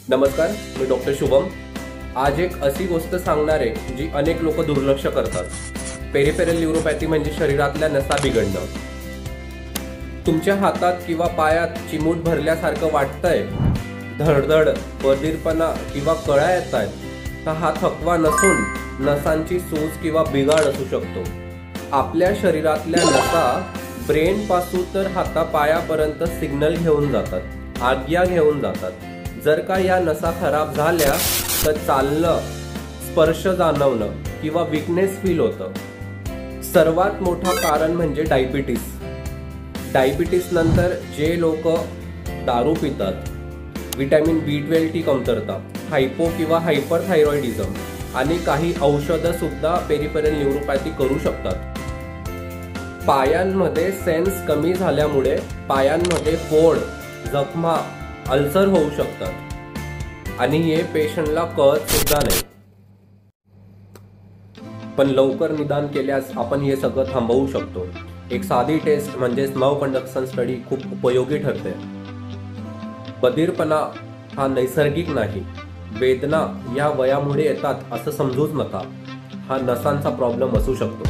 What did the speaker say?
नमस्कार, मी डॉक्टर शुभम। आज एक अशी गोष्ट सांगणार आहे जी अनेक लोक दुर्लक्ष करतात। पेरिफेरल न्यूरोपॅथी म्हणजे शरीरातल्या नसा बिघडणं। तुमच्या हातात किंवा पायात चिमूट भरल्यासारखं वाटतंय, धडधड, बधीरपणा किंवा कळा येत आहेत, तर हा थकवा नसून नसांची सूज किंवा बिघाड असू शकतो। आपल्या शरीरातल्या नसा ब्रेन पासून तर हातापायापर्यंत सिग्नल घेऊन जातात, आज्ञा घेऊन जातात। जर का या नसा खराब झाल्या तर चालणं, स्पर्श जाणवणं किंवा वीकनेस फील होतं। सर्वात मोठं कारण म्हणजे डायबिटीस। डायबिटीस नंतर जे लोक दारू पितात, विटॅमिन B12 ची कमतरता, हायपो किंवा हायपरथायरॉइडिझम आणि काही औषधं सुद्धा पेरिफेरल न्यूरोपॅथी करू शकतात। पायांमध्ये सेन्स कमी झाल्यामुळे पायांमध्ये फोड, जखमा, अल्सर होऊ शकतात आणि हे पेशंटला कळत सुद्धा नाही। पण लवकर निदान केल्यास आपण हे सगळं थांबवू शकतो। एक साधी टेस्ट म्हणजे नर्व कंडक्शन स्टडी खूप उपयोगी ठरते। बधीरपणा हा नैसर्गिक नाही, वेदना या वयामुळे येतात असं समजूच नका। हा नसांचा प्रॉब्लेम असू शकतो।